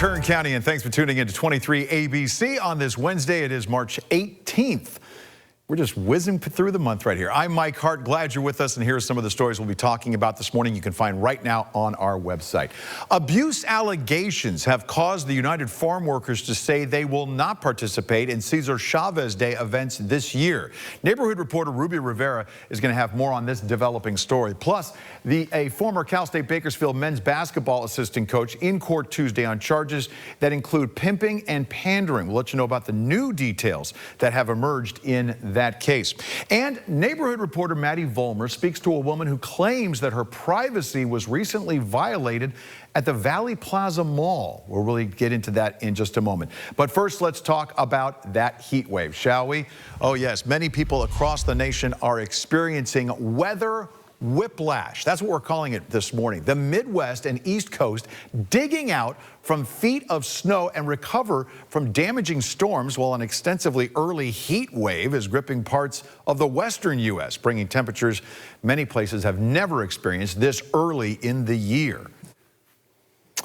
Kern County, and thanks for tuning in to 23 ABC on this Wednesday. It is March 18th. We're just whizzing through the month right here. I'm Mike Hart. Glad you're with us, and here are some of the stories we'll be talking about this morning. You can find right now on our website. Abuse allegations have caused the United Farm Workers to say they will not participate in Cesar Chavez Day events this year. Neighborhood reporter Ruby Rivera is going to have more on this developing story. Plus, a former Cal State Bakersfield men's basketball assistant coach in court Tuesday on charges that include pimping and pandering. We'll let you know about the new details that have emerged in that case. And neighborhood reporter Maddie Vollmer speaks to a woman who claims that her privacy was recently violated at the Valley Plaza Mall. We'll really get into that in just a moment. But first, let's talk about that heat wave, shall we? Oh yes, many people across the nation are experiencing weather whiplash. That's what we're calling it this morning. The Midwest and East Coast digging out from feet of snow and recover from damaging storms, while an extensively early heat wave is gripping parts of the western U.S., bringing temperatures many places have never experienced this early in the year.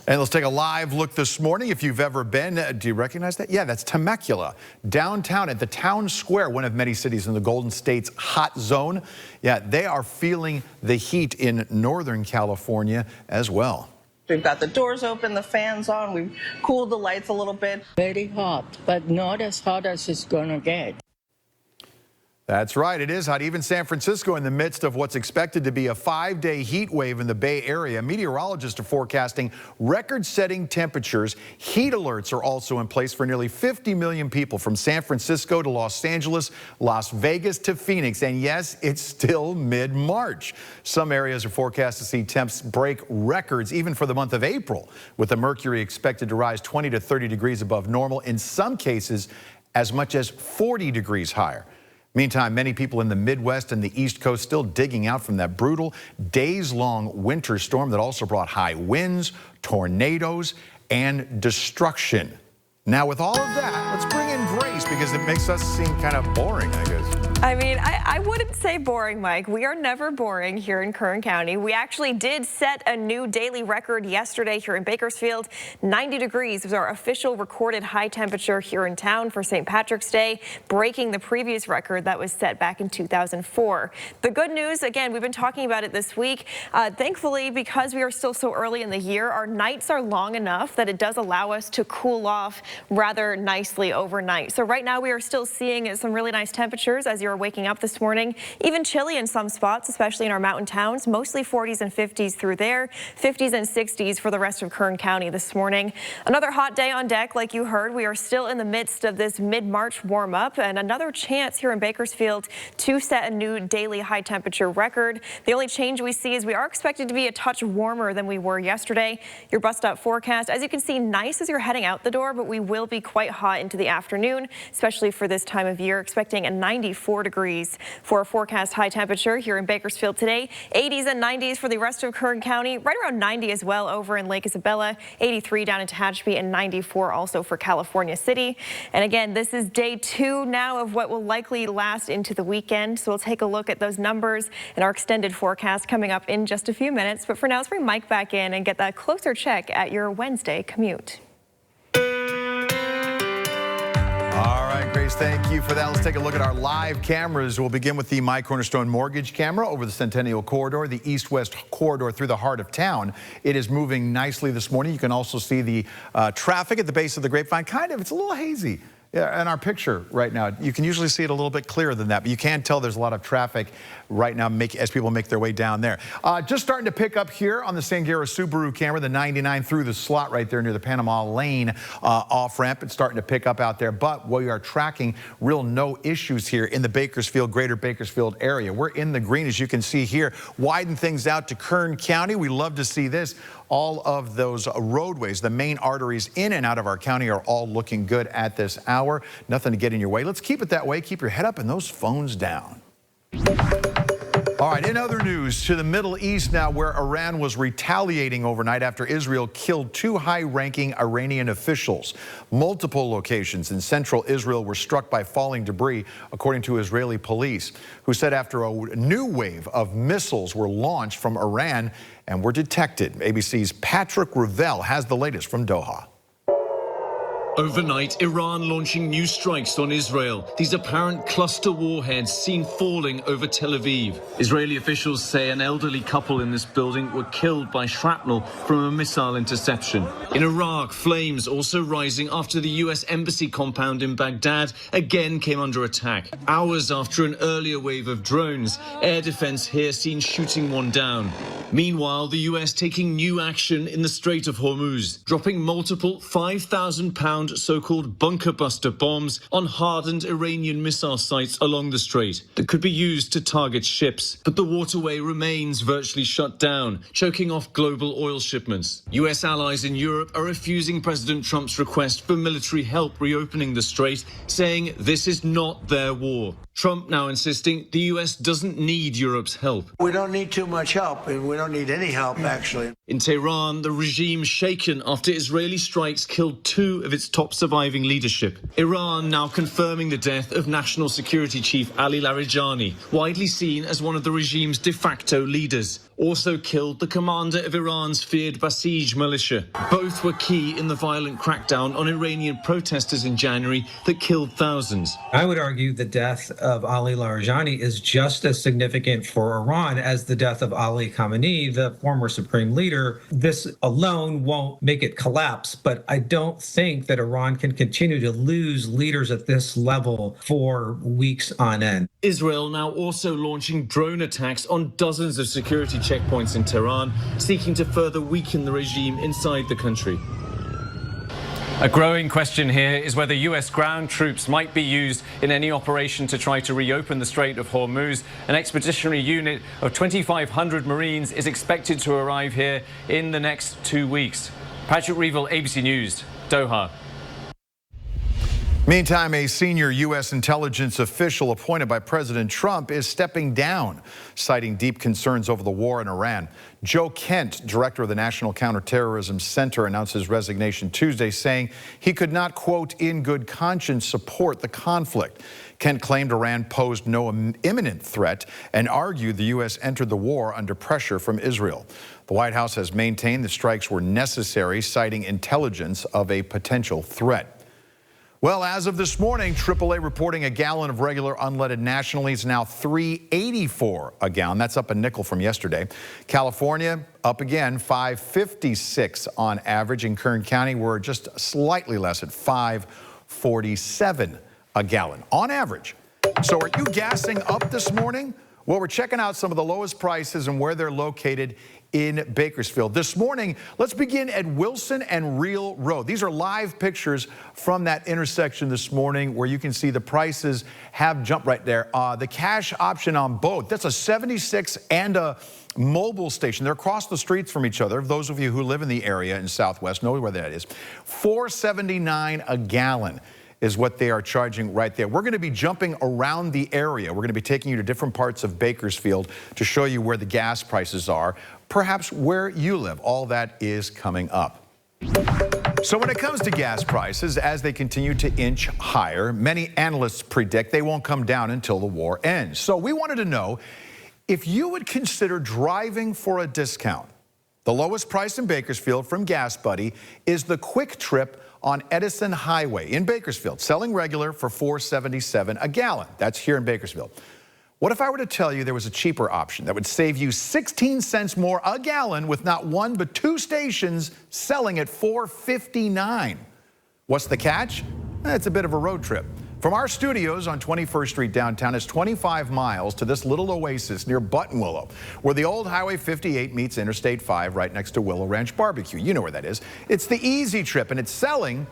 And let's take a live look this morning. If you've ever been, do you recognize that? Yeah, that's Temecula, downtown at the town square, one of many cities in the Golden State's hot zone. Yeah, they are feeling the heat in Northern California as well. We've got the doors open, the fans on, we've cooled the lights a little bit. Very hot, but not as hot as it's gonna get. That's right, it is hot. Even San Francisco in the midst of what's expected to be a 5-day heat wave in the Bay Area. Meteorologists are forecasting record-setting temperatures. Heat alerts are also in place for nearly 50 million people from San Francisco to Los Angeles, Las Vegas to Phoenix. And yes, it's still mid-March. Some areas are forecast to see temps break records even for the month of April, with the mercury expected to rise 20 to 30 degrees above normal, in some cases as much as 40 degrees higher. Meantime, many people in the Midwest and the East Coast still digging out from that brutal days-long winter storm that also brought high winds, tornadoes, and destruction. Now, with all of that, let's bring in Grace, because it makes us seem kind of boring, I guess. I mean, I wouldn't say boring, Mike. We are never boring here in Kern County. We actually did set a new daily record yesterday here in Bakersfield. 90 degrees was our official recorded high temperature here in town for St. Patrick's Day, breaking the previous record that was set back in 2004. The good news, again, we've been talking about it this week. Thankfully, because we are still so early in the year, our nights are long enough that it does allow us to cool off rather nicely overnight. So right now we are still seeing some really nice temperatures as you're waking up this morning. Even chilly in some spots, especially in our mountain towns. Mostly 40s and 50s through there. 50s and 60s for the rest of Kern County this morning. Another hot day on deck, like you heard. We are still in the midst of this mid-March warm-up, and another chance here in Bakersfield to set a new daily high temperature record. The only change we see is we are expected to be a touch warmer than we were yesterday. Your bus stop forecast, as you can see, nice as you're heading out the door, but we will be quite hot into the afternoon, especially for this time of year. Expecting a 94 degrees for a forecast high temperature here in Bakersfield today. 80s and 90s for the rest of Kern County. Right around 90 as well over in Lake Isabella. 83 down in Tehachapi, and 94 also for California City. And again, this is day 2 now of what will likely last into the weekend. So we'll take a look at those numbers and our extended forecast coming up in just a few minutes. But for now, let's bring Mike back in and get that closer check at your Wednesday commute. All right, Grace, thank you for that. Let's take a look at our live cameras. We'll begin with the My Cornerstone Mortgage camera over the Centennial Corridor, the east-west corridor through the heart of town. It is moving nicely this morning. You can also see the traffic at the base of the Grapevine. It's a little hazy. Yeah, in our picture right now, you can usually see it a little bit clearer than that, but you can tell there's a lot of traffic right now as people make their way down there. Just starting to pick up here on the Sangera Subaru camera, the 99 through the slot right there near the Panama Lane off-ramp. It's starting to pick up out there, but we are tracking real no issues here in the Bakersfield, greater Bakersfield area. We're in the green, as you can see here. Widen things out to Kern County. We love to see this. All of those roadways, the main arteries in and out of our county, are all looking good at this hour. Nothing to get in your way. Let's keep it that way. Keep your head up and those phones down. All right, in other news, to the Middle East now, where Iran was retaliating overnight after Israel killed 2 high-ranking Iranian officials. Multiple locations in central Israel were struck by falling debris, according to Israeli police, who said after a new wave of missiles were launched from Iran and were detected. ABC's Patrick Ravel has the latest from Doha. Overnight, Iran launching new strikes on Israel. These apparent cluster warheads seen falling over Tel Aviv. Israeli officials say an elderly couple in this building were killed by shrapnel from a missile interception. In Iraq, flames also rising after the U.S. embassy compound in Baghdad again came under attack. Hours after an earlier wave of drones, air defense here seen shooting one down. Meanwhile, the U.S. taking new action in the Strait of Hormuz, dropping multiple 5,000-pound so-called bunker buster bombs on hardened Iranian missile sites along the strait that could be used to target ships. But the waterway remains virtually shut down, choking off global oil shipments. U.S. allies in Europe are refusing President Trump's request for military help reopening the strait, saying this is not their war. Trump now insisting the U.S. doesn't need Europe's help. We don't need too much help, and we don't need any help, actually. In Tehran, the regime shaken after Israeli strikes killed 2 of its top surviving leadership. Iran now confirming the death of National Security Chief Ali Larijani, widely seen as one of the regime's de facto leaders. Also killed the commander of Iran's feared Basij militia. Both were key in the violent crackdown on Iranian protesters in January that killed thousands. I would argue the death of Ali Larijani is just as significant for Iran as the death of Ali Khamenei, the former supreme leader. This alone won't make it collapse, but I don't think that Iran can continue to lose leaders at this level for weeks on end. Israel now also launching drone attacks on dozens of security checkpoints in Tehran, seeking to further weaken the regime inside the country. A growing question here is whether U.S. ground troops might be used in any operation to try to reopen the Strait of Hormuz. An expeditionary unit of 2,500 Marines is expected to arrive here in the next 2 weeks. Patrick Reevell, ABC News, Doha. Meantime, a senior U.S. intelligence official appointed by President Trump is stepping down, citing deep concerns over the war in Iran. Joe Kent, director of the National Counterterrorism Center, announced his resignation Tuesday, saying he could not, quote, in good conscience support the conflict. Kent claimed Iran posed no imminent threat and argued the U.S. entered the war under pressure from Israel. The White House has maintained the strikes were necessary, citing intelligence of a potential threat. Well, as of this morning, AAA reporting a gallon of regular unleaded nationally is now $3.84 a gallon. That's up a nickel from yesterday. California, up again, $5.56 on average. In Kern County, we're just slightly less at $5.47 a gallon on average. So are you gassing up this morning? Well, we're checking out some of the lowest prices and where they're located in Bakersfield. This morning, let's begin at Wilson and Real Road. These are live pictures from that intersection this morning where you can see the prices have jumped right there. The cash option on both, that's a 76 and a mobile station. They're across the streets from each other. Those of you who live in the area in Southwest know where that is. $4.79 a gallon is what they are charging right there. We're going to be jumping around the area. We're going to be taking you to different parts of Bakersfield to show you where the gas prices are, perhaps where you live. All that is coming up. So when it comes to gas prices, as they continue to inch higher, many analysts predict they won't come down until the war ends. So we wanted to know if you would consider driving for a discount. The lowest price in Bakersfield from Gas Buddy is the Quick Trip on Edison Highway in Bakersfield, selling regular for $4.77 a gallon. That's here in Bakersfield. What if I were to tell you there was a cheaper option that would save you 16 cents more a gallon with not one but 2 stations selling at $4.59? What's the catch? It's a bit of a road trip. From our studios on 21st Street downtown, it's 25 miles to this little oasis near Buttonwillow, where the old Highway 58 meets Interstate 5 right next to Willow Ranch Barbecue. You know where that is. It's the Easy Trip, and it's selling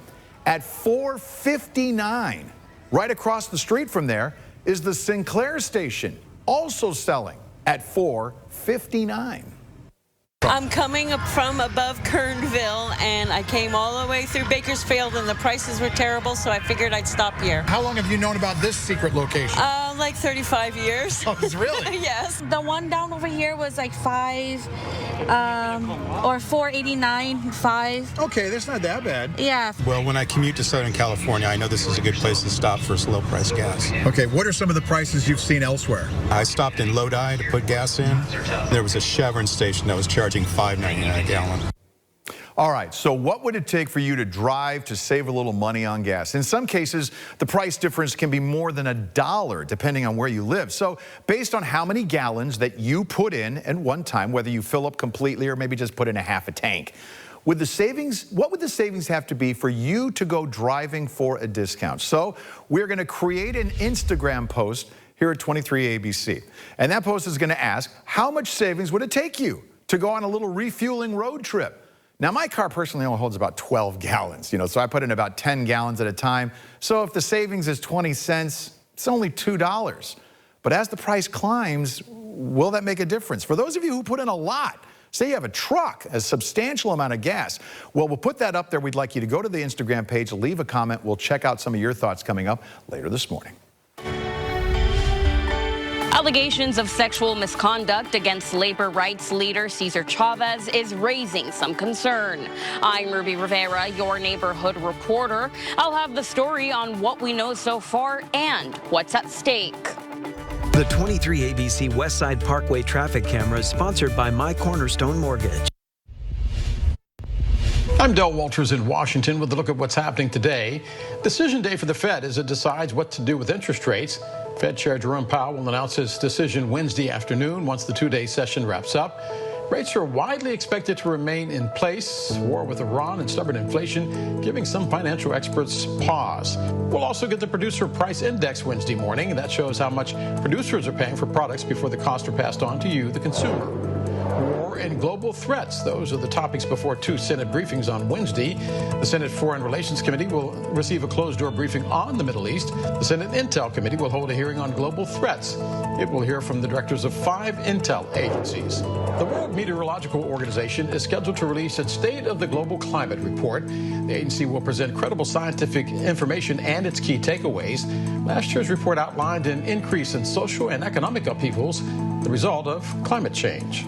at $4.59. Right across the street from there is the Sinclair station, also selling at $4.59. I'm coming up from above Kernville, and I came all the way through Bakersfield, and the prices were terrible, so I figured I'd stop here. How long have you known about this secret location? Like 35 years. Oh, really? Yes. The one down over here was like $5 or $4.89, $5. Okay, that's not that bad. Yeah. Well, when I commute to Southern California, I know this is a good place to stop for low price gas. Okay, what are some of the prices you've seen elsewhere? I stopped in Lodi to put gas in. There was a Chevron station that was charging $5.99 a gallon. All right, so what would it take for you to drive to save a little money on gas? In some cases, the price difference can be more than $1 depending on where you live. So based on how many gallons that you put in at one time, whether you fill up completely or maybe just put in a half a tank, what would the savings have to be for you to go driving for a discount? So we're going to create an Instagram post here at 23 ABC. And that post is going to ask, how much savings would it take you to go on a little refueling road trip? Now, my car personally only holds about 12 gallons, so I put in about 10 gallons at a time. So if the savings is 20 cents, it's only $2. But as the price climbs, will that make a difference? For those of you who put in a lot, say you have a truck, a substantial amount of gas, well, we'll put that up there. We'd like you to go to the Instagram page, leave a comment. We'll check out some of your thoughts coming up later this morning. Allegations of sexual misconduct against labor rights leader Cesar Chavez is raising some concern. I'm Ruby Rivera, your neighborhood reporter. I'll have the story on what we know so far and what's at stake. The 23 ABC Westside Parkway traffic camera is sponsored by My Cornerstone Mortgage. I'm Del Walters in Washington with a look at what's happening today. Decision day for the Fed as it decides what to do with interest rates. Fed Chair Jerome Powell will announce his decision Wednesday afternoon once the two-day session wraps up. Rates are widely expected to remain in place. War with Iran and stubborn inflation giving some financial experts pause. We'll also get the Producer Price Index Wednesday morning. That shows how much producers are paying for products before the costs are passed on to you, the consumer. War and global threats. Those are the topics before two Senate briefings on Wednesday. The Senate Foreign Relations Committee will receive a closed-door briefing on the Middle East. The Senate Intel Committee will hold a hearing on global threats. It will hear from the directors of 5 intel agencies. The World Meteorological Organization is scheduled to release its State of the Global Climate Report. The agency will present credible scientific information and its key takeaways. Last year's report outlined an increase in social and economic upheavals, the result of climate change.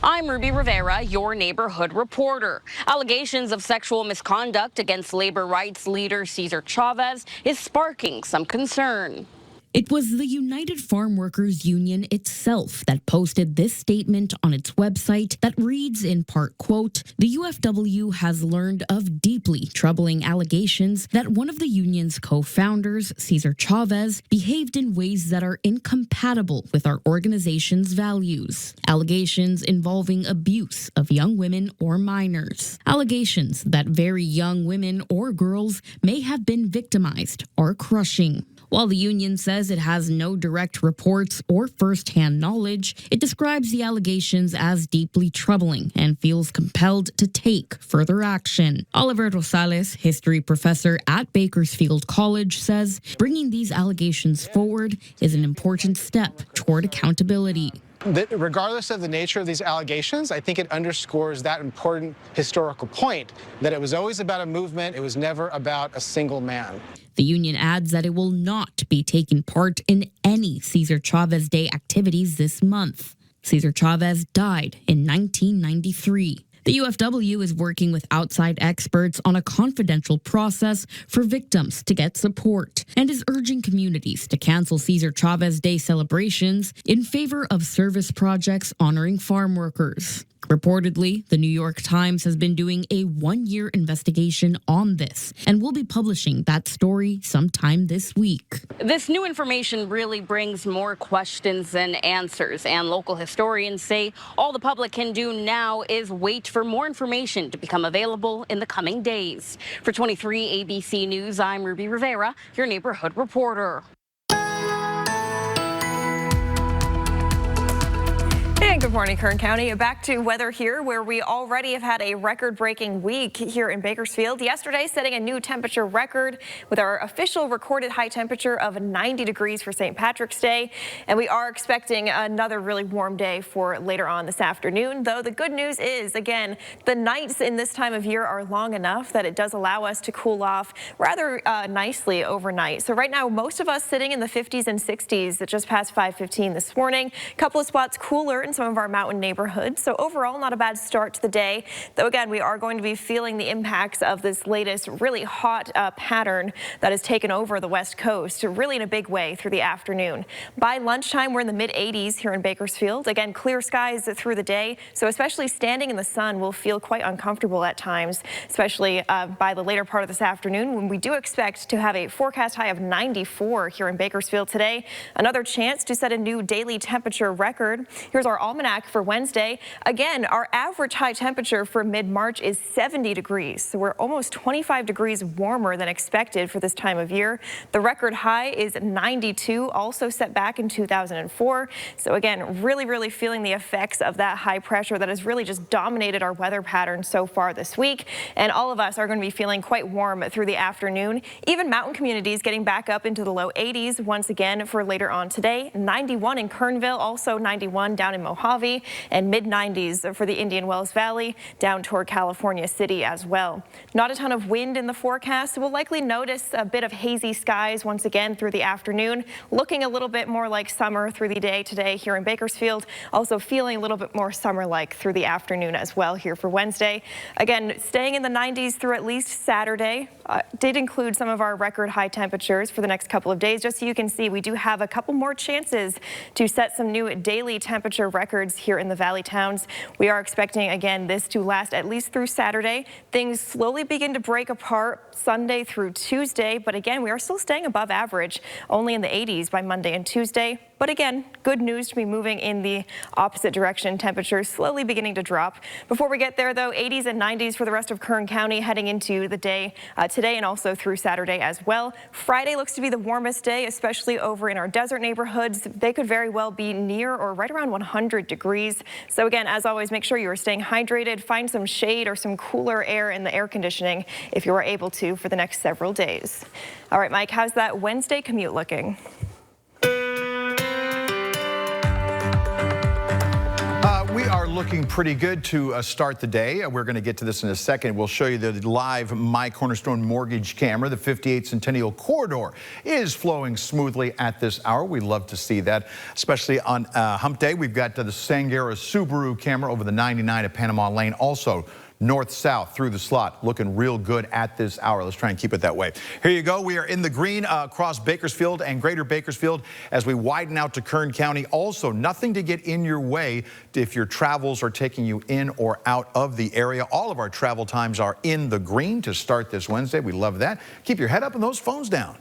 I'm Ruby Rivera, your neighborhood reporter. Allegations of sexual misconduct against labor rights leader Cesar Chavez is sparking some concern. It was the United Farm Workers Union itself that posted this statement on its website that reads in part, quote, "The UFW has learned of deeply troubling allegations that one of the union's co-founders, Cesar Chavez, behaved in ways that are incompatible with our organization's values. Allegations involving abuse of young women or minors. Allegations that very young women or girls may have been victimized are crushing." While the union says it has no direct reports or first-hand knowledge, it describes the allegations as deeply troubling and feels compelled to take further action. Oliver Rosales, history professor at Bakersfield College, says bringing these allegations forward is an important step toward accountability. Regardless of the nature of these allegations, I think it underscores that important historical point that it was always about a movement, it was never about a single man. The union adds that it will not be taking part in any Cesar Chavez Day activities this month. Cesar Chavez died in 1993. The UFW is working with outside experts on a confidential process for victims to get support and is urging communities to cancel Cesar Chavez Day celebrations in favor of service projects honoring farm workers. Reportedly, the New York Times has been doing a one-year investigation on this and will be publishing that story sometime this week. This new information really brings more questions than answers, and local historians say all the public can do now is wait for more information to become available in the coming days. For 23 ABC News, I'm Ruby Rivera, your neighborhood reporter. And good morning, Kern County. Back to weather here, where we already have had a record-breaking week here in Bakersfield. Yesterday, setting a new temperature record with our official recorded high temperature of 90 degrees for St. Patrick's Day. And we are expecting another really warm day for later on this afternoon. Though the good news is, again, the nights in this time of year are long enough that it does allow us to cool off rather nicely overnight. So right now, most of us sitting in the 50s and 60s at just past 5:15 this morning. A couple of spots cooler in some some of our mountain neighborhoods. So overall, not a bad start to the day. Though again, we are going to be feeling the impacts of this latest really hot pattern that has taken over the West Coast, really in a big way through the afternoon. By lunchtime, we're in the mid-80s here in Bakersfield. Again, clear skies through the day. So especially standing in the sun will feel quite uncomfortable at times, especially by the later part of this afternoon, when we do expect to have a forecast high of 94 here in Bakersfield today. Another chance to set a new daily temperature record. Here's our almanac for Wednesday. Again, our average high temperature for mid-March is 70 degrees. So we're almost 25 degrees warmer than expected for this time of year. The record high is 92, also set back in 2004. So again, really feeling the effects of that high pressure that has really just dominated our weather pattern so far this week. And all of us are going to be feeling quite warm through the afternoon. Even mountain communities getting back up into the low 80s once again for later on today. 91 in Kernville, also 91 down in Mojave, and mid-90s for the Indian Wells Valley down toward California City as well. Not a ton of wind in the forecast, so we'll likely notice a bit of hazy skies once again through the afternoon. Looking a little bit more like summer through the day today here in Bakersfield. Also feeling a little bit more summer-like through the afternoon as well here for Wednesday. Again, staying in the 90s through at least Saturday. Did include some of our record high temperatures for the next couple of days. Just so you can see, we do have a couple more chances to set some new daily temperature records here in the Valley towns. We are expecting, again, this to last at least through Saturday. Things slowly begin to break apart Sunday through Tuesday, but again, we are still staying above average, only in the 80s by Monday and Tuesday. But again, good news to be moving in the opposite direction. Temperatures slowly beginning to drop. Before we get there, though, 80s and 90s for the rest of Kern County heading into the day today and also through Saturday as well. Friday looks to be the warmest day, especially over in our desert neighborhoods. They could very well be near or right around 100 degrees. So again, as always, make sure you are staying hydrated. Find some shade or some cooler air in the air conditioning if you are able to for the next several days. All right, Mike, how's that Wednesday commute looking? We are looking pretty good to start the day. We're going to get to this in a second. We'll show you the live My Cornerstone mortgage camera. The 58th Centennial Corridor is flowing smoothly at this hour. We love to see that, especially on hump day. We've got the Sangera Subaru camera over the 99 at Panama Lane. Also, north-south through the slot, looking real good at this hour. Let's try and keep it that way. Here you go. We are in the green across Bakersfield and greater Bakersfield as we widen out to Kern County. Also, nothing to get in your way if your travels are taking you in or out of the area. All of our travel times are in the green to start this Wednesday. We love that. Keep your head up and those phones down.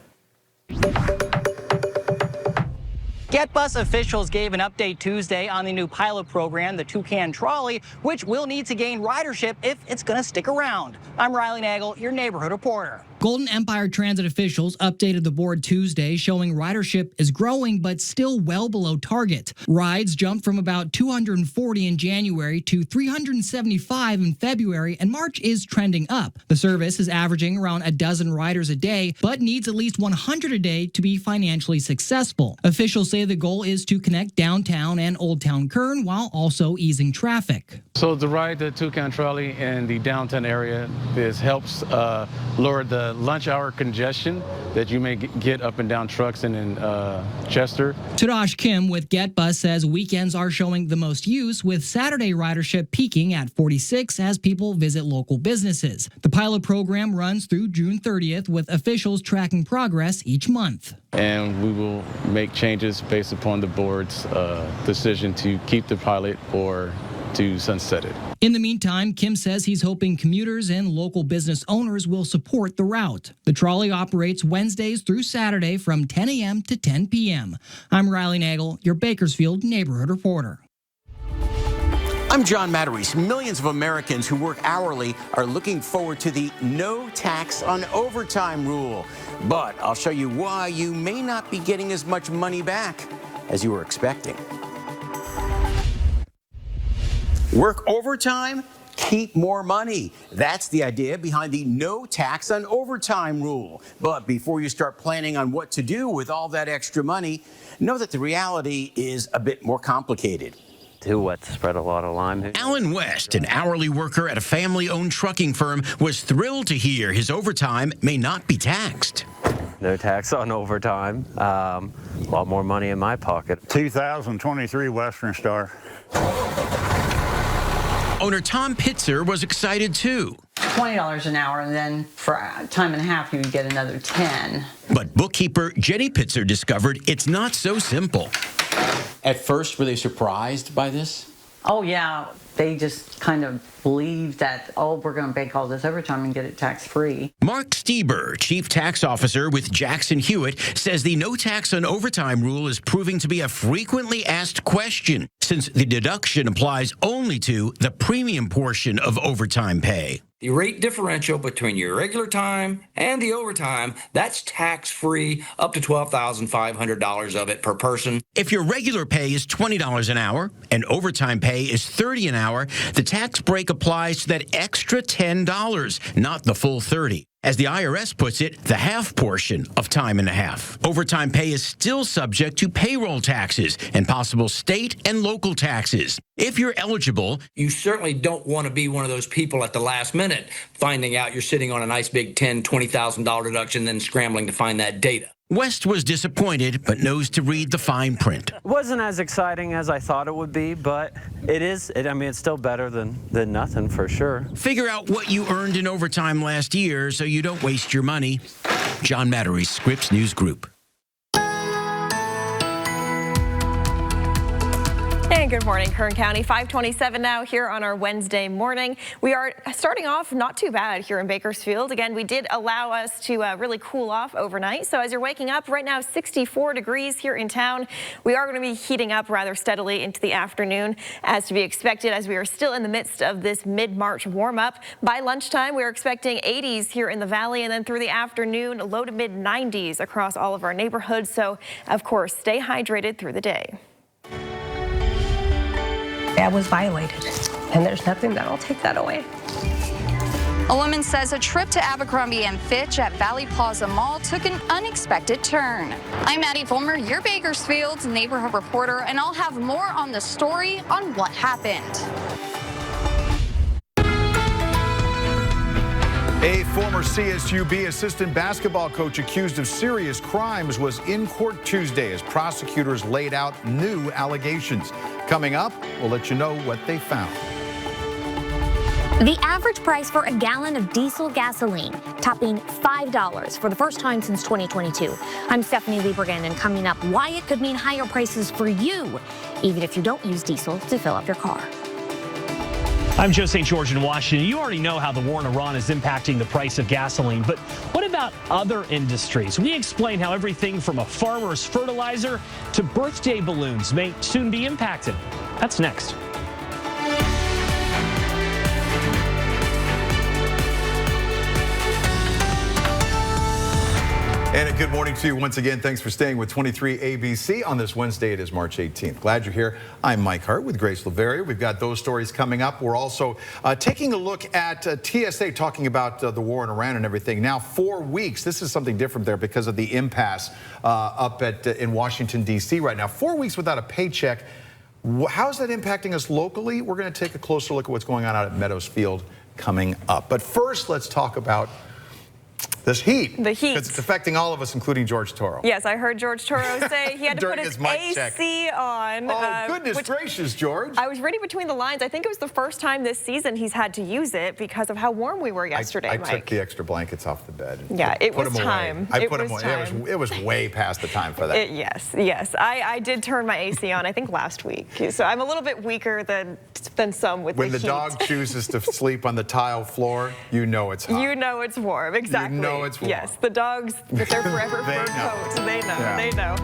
GetBus officials gave an update Tuesday on the new pilot program, the Toucan Trolley, which will need to gain ridership if it's going to stick around. I'm Riley Nagel, your neighborhood reporter. Golden Empire Transit officials updated the board Tuesday, showing ridership is growing but still well below target. Rides jumped from about 240 in January to 375 in February, and March is trending up. The service is averaging around a dozen riders a day, but needs at least 100 a day to be financially successful. Officials say the goal is to connect downtown and Old Town Kern while also easing traffic. So the ride the Toucan Trolley in the downtown area helps lower the lunch hour congestion that you may get up and down trucks and in Chester. Tadash Kim with GetBus says weekends are showing the most use, with Saturday ridership peaking at 46 as people visit local businesses. The pilot program runs through June 30th, with officials tracking progress each month. And we will make changes based upon the board's decision to keep the pilot or to sunset it. In the meantime, Kim says he's hoping commuters and local business owners will support the route. The trolley operates Wednesdays through Saturday from 10 a.m. to 10 p.m. I'm Riley Nagel, your Bakersfield neighborhood reporter. I'm John Matarese. Millions of Americans who work hourly are looking forward to the no tax on overtime rule. But I'll show you why you may not be getting as much money back as you were expecting. Work overtime, keep more money. That's the idea behind the no tax on overtime rule. But before you start planning on what to do with all that extra money, know that the reality is a bit more complicated. To what? Spread a lot of lime. Alan West, an hourly worker at a family-owned trucking firm, was thrilled to hear his overtime may not be taxed. No tax on overtime. A lot more money in my pocket. 2023 Western Star. Owner Tom Pitzer was excited too. $20 an hour, and then for time and a half, you would get another 10. But bookkeeper Jenny Pitzer discovered it's not so simple. At first, were they surprised by this? Oh, yeah. They just kind of believed that, oh, we're going to bank all this overtime and get it tax-free. Mark Stieber, chief tax officer with Jackson Hewitt, says the no tax on overtime rule is proving to be a frequently asked question, since the deduction applies only to the premium portion of overtime pay. The rate differential between your regular time and the overtime, that's tax-free, up to $12,500 of it per person. If your regular pay is $20 an hour and overtime pay is $30 an hour, the tax break applies to that extra $10, not the full $30. As the IRS puts it, the half portion of time and a half. Overtime pay is still subject to payroll taxes and possible state and local taxes. If you're eligible, you certainly don't want to be one of those people at the last minute finding out you're sitting on a nice big $10,000, $20,000 deduction, then scrambling to find that data. West was disappointed, but knows to read the fine print. It wasn't as exciting as I thought it would be, but it's still better than nothing for sure. Figure out what you earned in overtime last year so you don't waste your money. John Mattery, Scripps News Group. And good morning, Kern County. 5:27 now here on our Wednesday morning. We are starting off not too bad here in Bakersfield. Again, we did allow us to really cool off overnight. So as you're waking up right now, 64 degrees here in town. We are going to be heating up rather steadily into the afternoon, as to be expected, as we are still in the midst of this mid-March warm-up. By lunchtime, we are expecting 80s here in the valley, and then through the afternoon, low to mid-90s across all of our neighborhoods. So, of course, stay hydrated through the day. I was violated, and there's nothing that'll take that away. A woman says a trip to Abercrombie & Fitch at Valley Plaza Mall took an unexpected turn. I'm Maddie Fulmer, your Bakersfield's neighborhood reporter, and I'll have more on the story on what happened. A former CSUB assistant basketball coach accused of serious crimes was in court Tuesday as prosecutors laid out new allegations. Coming up, we'll let you know what they found. The average price for a gallon of diesel gasoline topping $5 for the first time since 2022. I'm Stephanie Liebergan, and coming up, why it could mean higher prices for you, even if you don't use diesel to fill up your car. I'm Joe St. George in Washington. You already know how the war in Iran is impacting the price of gasoline, but what about other industries? We explain how everything from a farmer's fertilizer to birthday balloons may soon be impacted. That's next. And a good morning to you once again. Thanks for staying with 23 ABC on this Wednesday. It is March 18th. Glad you're here. I'm Mike Hart with Grace LaVeria. We've got those stories coming up. We're also taking a look at TSA, talking about the war in Iran and everything. Now 4 weeks. This is something different there because of the impasse up in Washington, D.C. right now. 4 weeks without a paycheck. How's that impacting us locally? We're going to take a closer look at what's going on out at Meadows Field coming up. But first, let's talk about this heat. The heat. Because it's affecting all of us, including George Toro. Yes, I heard George Toro say he had to put his AC on. Oh, goodness gracious, George. I was reading between the lines. I think it was the first time this season he's had to use it because of how warm we were yesterday, I Mike. took the extra blankets off the bed. Yeah, it was time. I put them away. It was way past the time for that. Yes. I did turn my AC on, I think, last week. So I'm a little bit weaker than some with the heat. When the dog chooses to sleep on the tile floor, you know it's hot. You know it's warm, exactly. You know it's warm. Yes, the dogs with their forever fur coats, they know.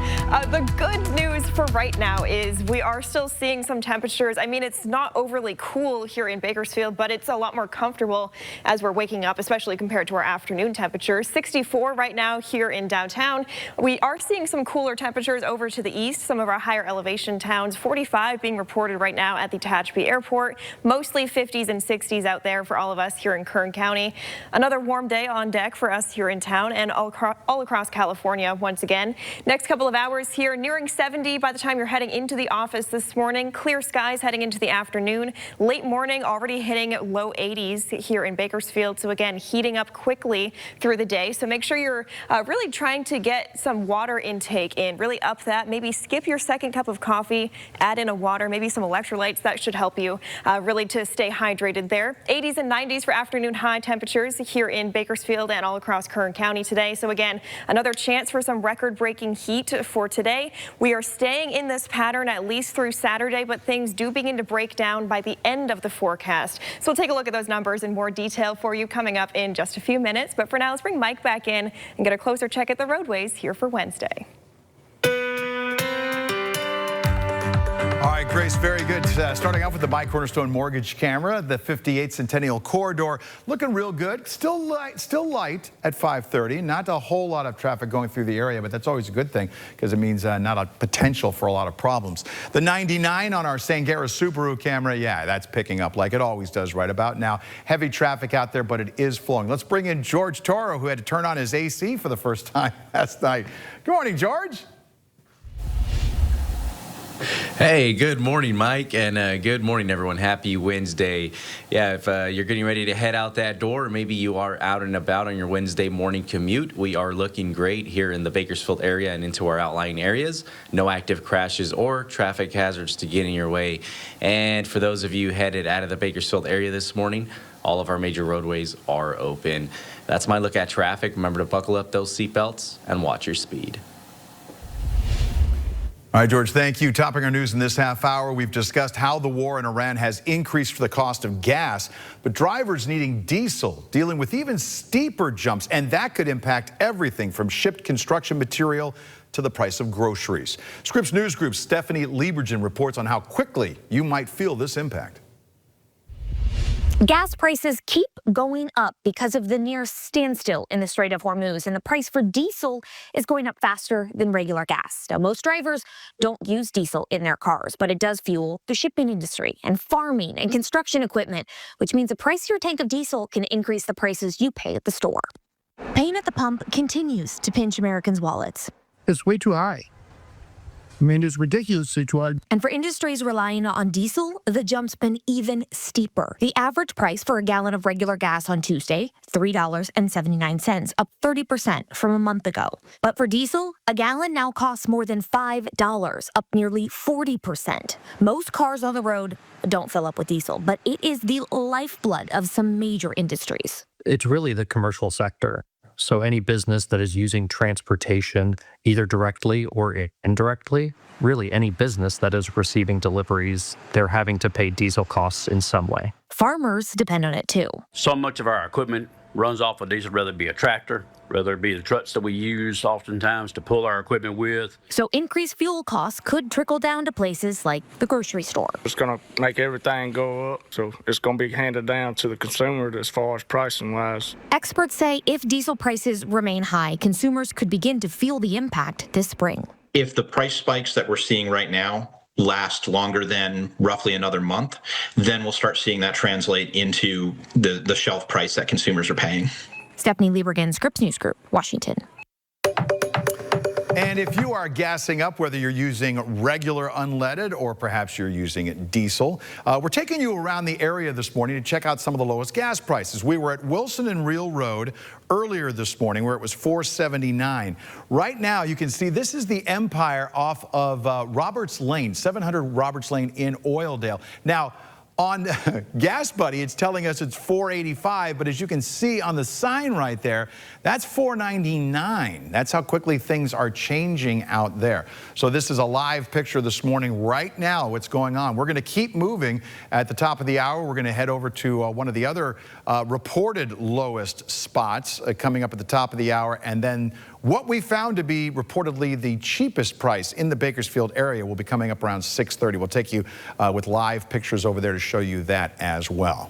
The good news for right now is we are still seeing some temperatures. I mean, it's not overly cool here in Bakersfield, but it's a lot more comfortable as we're waking up, especially compared to our afternoon temperatures. 64 right now here in downtown. We are seeing some cooler temperatures over to the east, some of our higher elevation towns. 45 being reported right now at the Tehachapi Airport. Mostly 50s and 60s out there for all of us here in Kern County. Another warm day on deck for us us here in town and all across California once again. Next couple of hours here, nearing 70 by the time you're heading into the office this morning. Clear skies heading into the afternoon. Late morning already hitting low 80s here in Bakersfield. So again, heating up quickly through the day. So make sure you're really trying to get some water intake in. Really up that. Maybe skip your second cup of coffee. Add in a water, maybe some electrolytes. That should help you really to stay hydrated there. 80s and 90s for afternoon high temperatures here in Bakersfield and all across Kern County today. So again, another chance for some record-breaking heat for today. We are staying in this pattern at least through Saturday, but things do begin to break down by the end of the forecast. So we'll take a look at those numbers in more detail for you coming up in just a few minutes. But for now, let's bring Mike back in and get a closer check at the roadways here for Wednesday. All right, Grace, very good. Starting off with the My Cornerstone Mortgage camera, the 58th Centennial Corridor, looking real good. Still light at 5:30. Not a whole lot of traffic going through the area, but that's always a good thing because it means not a potential for a lot of problems. The 99 on our Sangera Subaru camera, yeah, that's picking up like it always does right about now. Heavy traffic out there, but it is flowing. Let's bring in George Toro, who had to turn on his AC for the first time last night. Good morning, George. Hey, good morning, Mike, and good morning, everyone. Happy Wednesday. Yeah, if you're getting ready to head out that door, or maybe you are out and about on your Wednesday morning commute, we are looking great here in the Bakersfield area and into our outlying areas. No active crashes or traffic hazards to get in your way. And for those of you headed out of the Bakersfield area this morning, all of our major roadways are open. That's my look at traffic. Remember to buckle up those seatbelts and watch your speed. All right, George, thank you. Topping our news in this half hour, we've discussed how the war in Iran has increased the cost of gas, but drivers needing diesel dealing with even steeper jumps, and that could impact everything from shipped construction material to the price of groceries. Scripps News Group's Stephanie Liebergen reports on how quickly you might feel this impact. Gas prices keep going up because of the near standstill in the Strait of Hormuz, and the price for diesel is going up faster than regular gas. Now, most drivers don't use diesel in their cars, but it does fuel the shipping industry and farming and construction equipment, which means the pricier tank of diesel can increase the prices you pay at the store. Pain at the pump continues to pinch Americans' wallets. It's way too high. I mean, it's ridiculously too high. And for industries relying on diesel, the jump's been even steeper. The average price for a gallon of regular gas on Tuesday, $3.79, up 30% from a month ago. But for diesel, a gallon now costs more than $5, up nearly 40%. Most cars on the road don't fill up with diesel, but it is the lifeblood of some major industries. It's really the commercial sector. So any business that is using transportation, either directly or indirectly, really any business that is receiving deliveries, they're having to pay diesel costs in some way. Farmers depend on it too. So much of our equipment runs off of diesel, whether it be a tractor, whether it be the trucks that we use oftentimes to pull our equipment with. So increased fuel costs could trickle down to places like the grocery store. It's going to make everything go up, so it's going to be handed down to the consumer as far as pricing wise. Experts say if diesel prices remain high, consumers could begin to feel the impact this spring. If the price spikes that we're seeing right now last longer than roughly another month, then we'll start seeing that translate into the shelf price that consumers are paying. Stephanie Liebergen, Scripps News Group, Washington. And if you are gassing up, whether you're using regular unleaded or perhaps you're using diesel, we're taking you around the area this morning to check out some of the lowest gas prices. We were at Wilson and Real Road earlier this morning where it was $4.79. Right now, you can see this is the Empire off of Roberts Lane, 700 Roberts Lane in Oildale. Now, on Gas Buddy, it's telling us it's $4.85, but as you can see on the sign right there, that's $4.99. That's how quickly things are changing out there. So this is a live picture this morning right now, what's going on. We're going to keep moving. At the top of the hour, we're going to head over to one of the other reported lowest spots coming up at the top of the hour, and then what we found to be reportedly the cheapest price in the Bakersfield area will be coming up around 6:30. We'll take you with live pictures over there to show you that as well.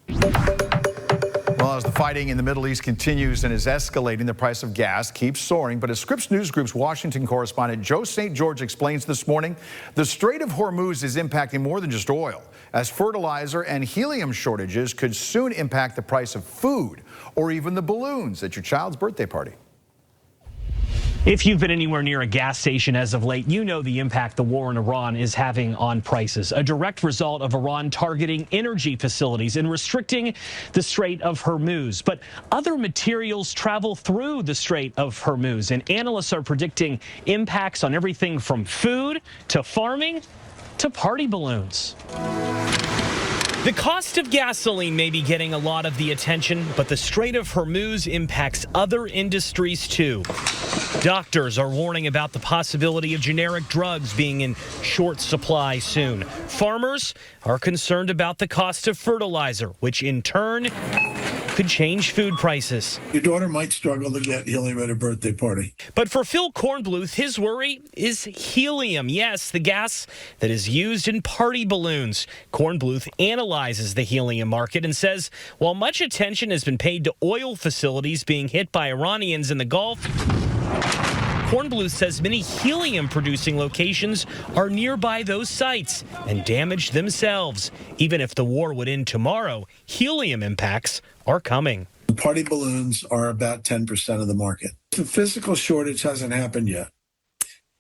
Well, Well, as the fighting in the Middle East continues and is escalating, the price of gas keeps soaring. But as Scripps News Group's Washington correspondent Joe St. George explains this morning, the Strait of Hormuz is impacting more than just oil, as fertilizer and helium shortages could soon impact the price of food or even the balloons at your child's birthday party. If you've been anywhere near a gas station as of late, you know the impact the war in Iran is having on prices, a direct result of Iran targeting energy facilities and restricting the Strait of Hormuz. But other materials travel through the Strait of Hormuz, and analysts are predicting impacts on everything from food to farming to party balloons. The cost of gasoline may be getting a lot of the attention, but the Strait of Hormuz impacts other industries too. Doctors are warning about the possibility of generic drugs being in short supply soon. Farmers are concerned about the cost of fertilizer, which in turn could change food prices. Your daughter might struggle to get helium at her birthday party. But for Phil Kornbluth, his worry is helium. Yes, the gas that is used in party balloons. Kornbluth analyzes the helium market and says while much attention has been paid to oil facilities being hit by Iranians in the Gulf, Kornbluth says many helium-producing locations are nearby those sites and damaged themselves. Even if the war would end tomorrow, helium impacts are coming. The party balloons are about 10% of the market. The physical shortage hasn't happened yet.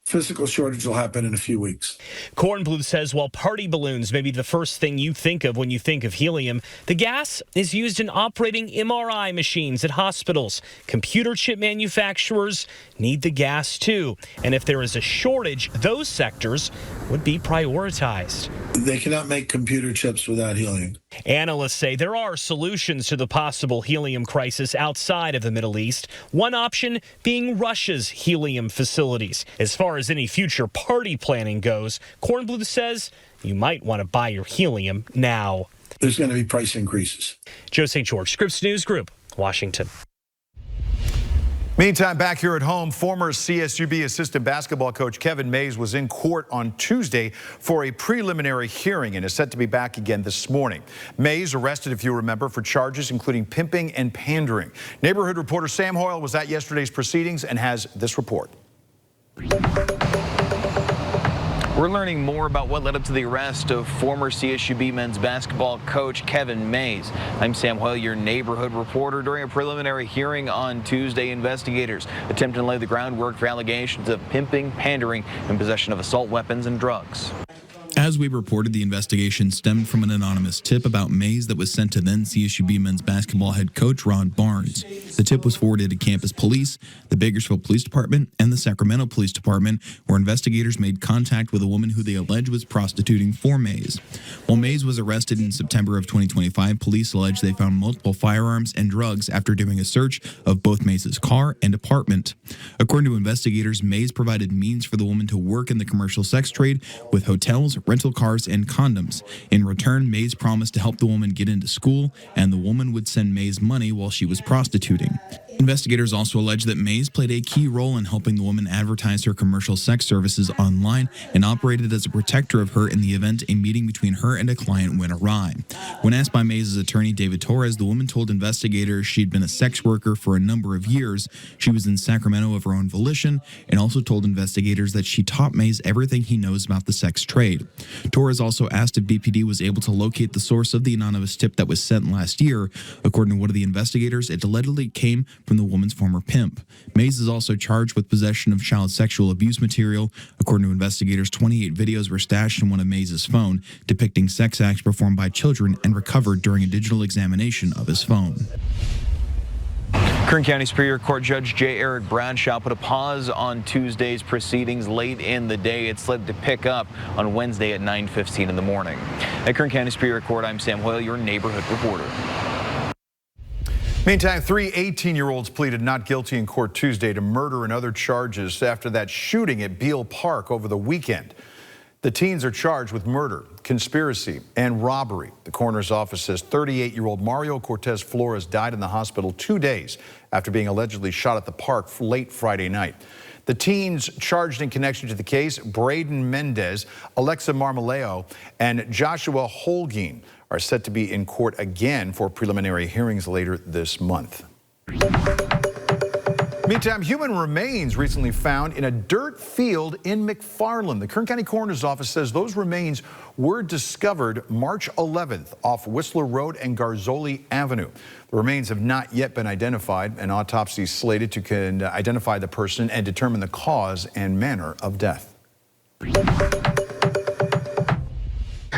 Physical shortage will happen in a few weeks. Kornbluth says while party balloons may be the first thing you think of when you think of helium, the gas is used in operating MRI machines at hospitals. Computer chip manufacturers need the gas too. And if there is a shortage, those sectors would be prioritized. They cannot make computer chips without helium. Analysts say there are solutions to the possible helium crisis outside of the Middle East. One option being Russia's helium facilities. As far as any future party planning goes, Kornbluth says you might want to buy your helium now. There's going to be price increases. Joe St. George, Scripps News Group, Washington. Meantime, back here at home, former CSUB assistant basketball coach Kevin Mays was in court on Tuesday for a preliminary hearing and is set to be back again this morning. Mays arrested, if you remember, for charges including pimping and pandering. Neighborhood reporter Sam Hoyle was at yesterday's proceedings and has this report. We're learning more about what led up to the arrest of former CSUB men's basketball coach Kevin Mays. I'm Sam Hoyle, your neighborhood reporter. During a preliminary hearing on Tuesday, investigators attempted to lay the groundwork for allegations of pimping, pandering, and possession of assault weapons and drugs. As we reported, the investigation stemmed from an anonymous tip about Mays that was sent to then CSUB men's basketball head coach Ron Barnes. The tip was forwarded to campus police, the Bakersfield Police Department, and the Sacramento Police Department, where investigators made contact with a woman who they alleged was prostituting for Mays. While Mays was arrested in September of 2025, police alleged they found multiple firearms and drugs after doing a search of both Mays' car and apartment. According to investigators, Mays provided means for the woman to work in the commercial sex trade with hotels, rental cars, and condoms. In return, Mays promised to help the woman get into school, and the woman would send Mays money while she was prostituting. Investigators also allege that Mays played a key role in helping the woman advertise her commercial sex services online and operated as a protector of her in the event a meeting between her and a client went awry. When asked by Mays' attorney, David Torres, the woman told investigators she'd been a sex worker for a number of years. She was in Sacramento of her own volition, and also told investigators that she taught Mays everything he knows about the sex trade. Torres also asked if BPD was able to locate the source of the anonymous tip that was sent last year. According to one of the investigators, it allegedly came from the woman's former pimp. Mays is also charged with possession of child sexual abuse material. According to investigators, 28 videos were stashed in one of Mays' phone depicting sex acts performed by children and recovered during a digital examination of his phone. Kern County Superior Court Judge J. Eric Bradshaw put a pause on Tuesday's proceedings late in the day. It's slated to pick up on Wednesday at 9:15 in the morning. At Kern County Superior Court, I'm Sam Hoyle, your neighborhood reporter. Meantime, 3 18-year-olds pleaded not guilty in court Tuesday to murder and other charges after that shooting at Beale Park over the weekend. The teens are charged with murder, conspiracy, and robbery. The coroner's office says 38-year-old Mario Cortez Flores died in the hospital 2 days after being allegedly shot at the park late Friday night. The teens charged in connection to the case, Braden Mendez, Alexa Marmoleo, and Joshua Holguin, are set to be in court again for preliminary hearings later this month. Meantime, human remains recently found in a dirt field in McFarland. The Kern County Coroner's Office says those remains were discovered March 11th off Whistler Road and Garzoli Avenue. The remains have not yet been identified. An autopsy is slated to identify the person and determine the cause and manner of death.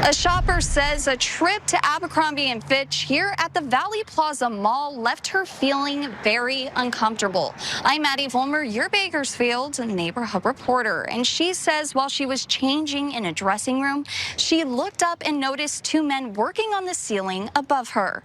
A shopper says a trip to Abercrombie & Fitch here at the Valley Plaza Mall left her feeling very uncomfortable. I'm Maddie Fulmer, your Bakersfield neighborhood reporter, and she says while she was changing in a dressing room, she looked up and noticed two men working on the ceiling above her.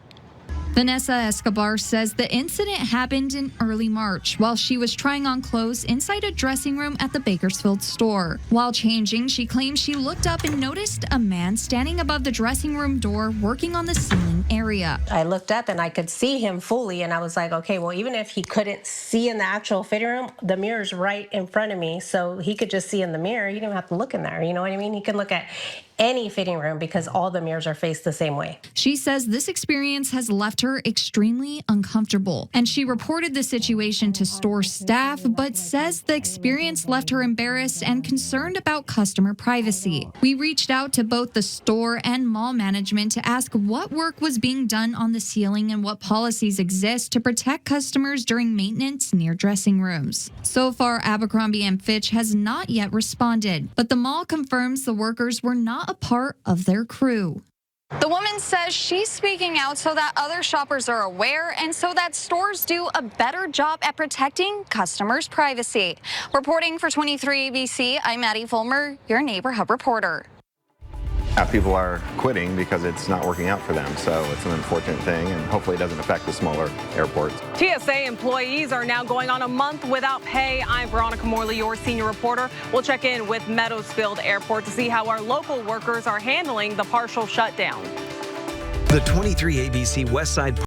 Vanessa Escobar says the incident happened in early March while she was trying on clothes inside a dressing room at the Bakersfield store. While changing, she claims she looked up and noticed a man standing above the dressing room door working on the ceiling area. I looked up and I could see him fully, and I was like, okay, well, even if he couldn't see in the actual fitting room, the mirror's right in front of me, so he could just see in the mirror. He didn't have to look in there, you know what I mean? He could look at any fitting room because all the mirrors are faced the same way. She says this experience has left her extremely uncomfortable, and she reported the situation to store staff, but says the experience left her embarrassed and concerned about customer privacy. We reached out to both the store and mall management to ask what work was being done on the ceiling and what policies exist to protect customers during maintenance near dressing rooms. So far, Abercrombie & Fitch has not yet responded, but the mall confirms the workers were not a part of their crew. The woman says she's speaking out so that other shoppers are aware and so that stores do a better job at protecting customers' privacy. Reporting for 23 ABC, I'm Maddie Fulmer, your neighborhood reporter. People are quitting because it's not working out for them, so it's an unfortunate thing, and hopefully it doesn't affect the smaller airports. TSA employees are now going on a month without pay. I'm Veronica Morley, your senior reporter. We'll check in with Meadowsfield Airport to see how our local workers are handling the partial shutdown. The 23 ABC Westside